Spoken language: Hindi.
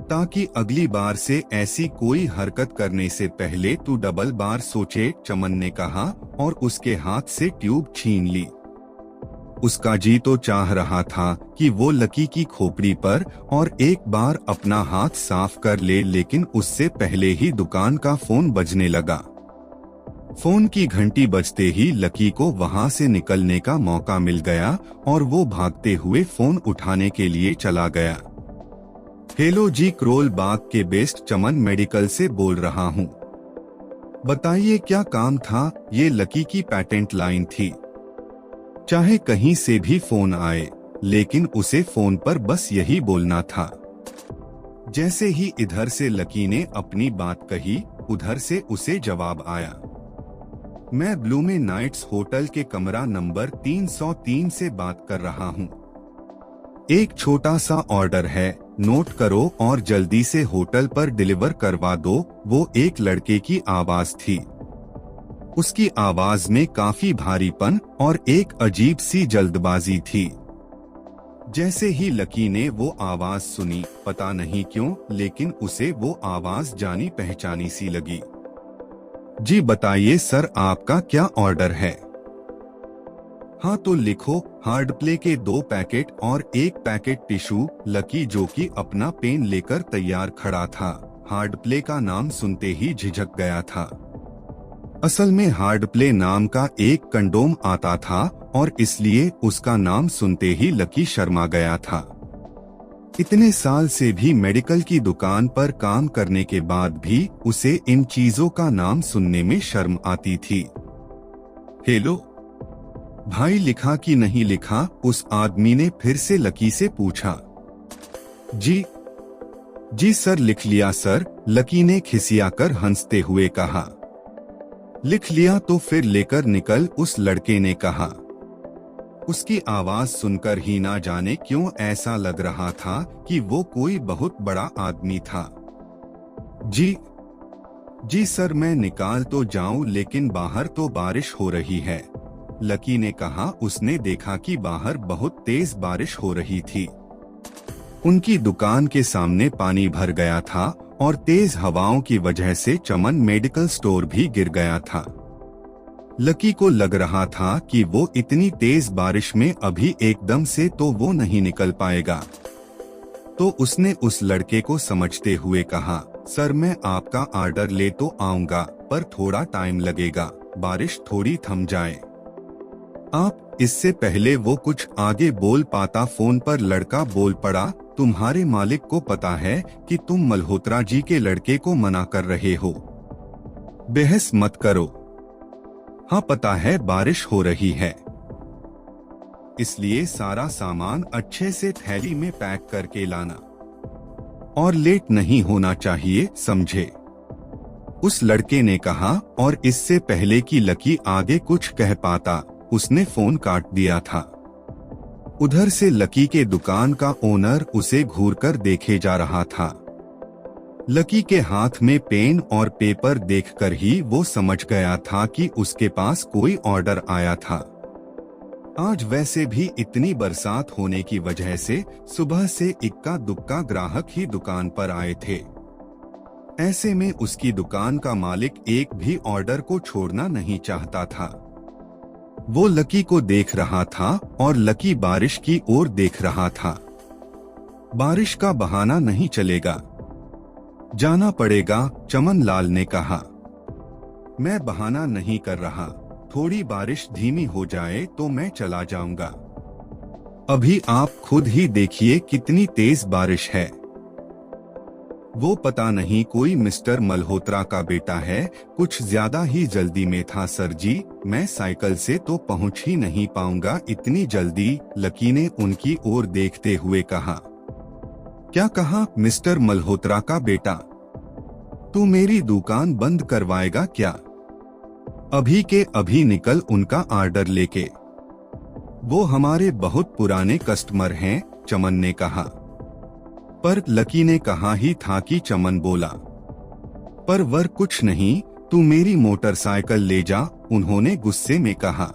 ताकि अगली बार से ऐसी कोई हरकत करने से पहले तू डबल बार सोचे, चमन ने कहा और उसके हाथ से ट्यूब छीन ली। उसका जी तो चाह रहा था कि वो लकी की खोपड़ी पर और एक बार अपना हाथ साफ कर ले, लेकिन उससे पहले ही दुकान का फोन बजने लगा। फोन की घंटी बजते ही लकी को वहां से निकलने का मौका मिल गया और वो भागते हुए फोन उठाने के लिए चला गया। हेलो जी, क्रोल बाग के बेस्ट चमन मेडिकल से बोल रहा हूँ। बताइए क्या काम था? ये लकी की पेटेंट लाइन थी। चाहे कहीं से भी फोन आए, लेकिन उसे फोन पर बस यही बोलना था। जैसे ही इधर से लकी ने अपनी बात कही, उधर से उसे जवाब आया। मैं ब्लूमे नाइट्स होटल के कमरा नंबर 303 से बात कर रहा हूँ। एक छोटा सा ऑर्डर है, नोट करो और जल्दी से होटल पर डिलीवर करवा दो। वो एक लड़के की आवाज थी। उसकी आवाज में काफी भारीपन और एक अजीब सी जल्दबाजी थी। जैसे ही लकी ने वो आवाज सुनी, पता नहीं क्यों, लेकिन उसे वो आवाज जानी पहचानी सी लगी। जी बताइए सर, आपका क्या ऑर्डर है? हाँ तो लिखो, हार्ड प्ले के 2 पैकेट और 1 पैकेट टिश्यू। लकी जो कि अपना पेन लेकर तैयार खड़ा था, हार्ड प्ले का नाम सुनते ही झिझक गया था। असल में हार्ड प्ले नाम का एक कंडोम आता था और इसलिए उसका नाम सुनते ही लकी शर्मा गया था। इतने साल से भी मेडिकल की दुकान पर काम करने के बाद भी उसे इन चीजों का नाम सुनने में शर्म आती थी। हेलो भाई, लिखा कि नहीं लिखा? उस आदमी ने फिर से लकी से पूछा। जी सर, लिख लिया सर, लकी ने खिसियाकर हंसते हुए कहा। लिख लिया तो फिर लेकर निकल, उस लड़के ने कहा। उसकी आवाज सुनकर ही ना जाने क्यों ऐसा लग रहा था कि वो कोई बहुत बड़ा आदमी था। जी सर, मैं निकाल तो जाऊं, लेकिन बाहर तो बारिश हो रही है, लकी ने कहा। उसने देखा कि बाहर बहुत तेज बारिश हो रही थी। उनकी दुकान के सामने पानी भर गया था और तेज हवाओं की वजह से चमन मेडिकल स्टोर भी गिर गया था। लकी को लग रहा था कि वो इतनी तेज बारिश में अभी एकदम से तो वो नहीं निकल पाएगा। तो उसने उस लड़के को समझते हुए कहा, सर मैं आपका ऑर्डर ले तो आऊंगा, पर थोड़ा टाइम लगेगा, बारिश थोड़ी थम जाए। आप इससे पहले वो कुछ आगे बोल पाता, फोन पर लड़का बोल पड़ा, तुम्हारे मालिक को पता है कि तुम मल्होत्रा जी के लड़के को मना कर रहे हो? बहस मत करो। हाँ पता है बारिश हो रही है, इसलिए सारा सामान अच्छे से थैली में पैक करके लाना और लेट नहीं होना चाहिए, समझे? उस लड़के ने कहा और इससे पहले कि लकी आगे कुछ कह पाता, उसने फोन काट दिया था। उधर से लकी के दुकान का ओनर उसे घूरकर देखे जा रहा था। लकी के हाथ में पेन और पेपर देखकर ही वो समझ गया था कि उसके पास कोई ऑर्डर आया था। आज वैसे भी इतनी बरसात होने की वजह से सुबह से इक्का दुक्का ग्राहक ही दुकान पर आए थे। ऐसे में उसकी दुकान का मालिक एक भी ऑर्डर को छोड़ना नहीं चाहता था। वो लकी को देख रहा था और लकी बारिश की ओर देख रहा था। बारिश का बहाना नहीं चलेगा, जाना पड़ेगा, चमन लाल ने कहा। मैं बहाना नहीं कर रहा, थोड़ी बारिश धीमी हो जाए तो मैं चला जाऊंगा। अभी आप खुद ही देखिए कितनी तेज बारिश है। वो पता नहीं कोई मिस्टर मल्होत्रा का बेटा है, कुछ ज्यादा ही जल्दी में था सर जी, मैं साइकिल से तो पहुंच ही नहीं पाऊंगा इतनी जल्दी, लकी ने उनकी ओर देखते हुए कहा। क्या कहा? मिस्टर मल्होत्रा का बेटा? तू मेरी दुकान बंद करवाएगा क्या? अभी के अभी निकल उनका ऑर्डर लेके। वो हमारे बहुत पुराने कस्टमर हैं, चमन ने कहा। पर लकी ने कहा ही था कि चमन बोला, पर वर कुछ नहीं, तू मेरी मोटरसाइकिल ले जा, उन्होंने गुस्से में कहा।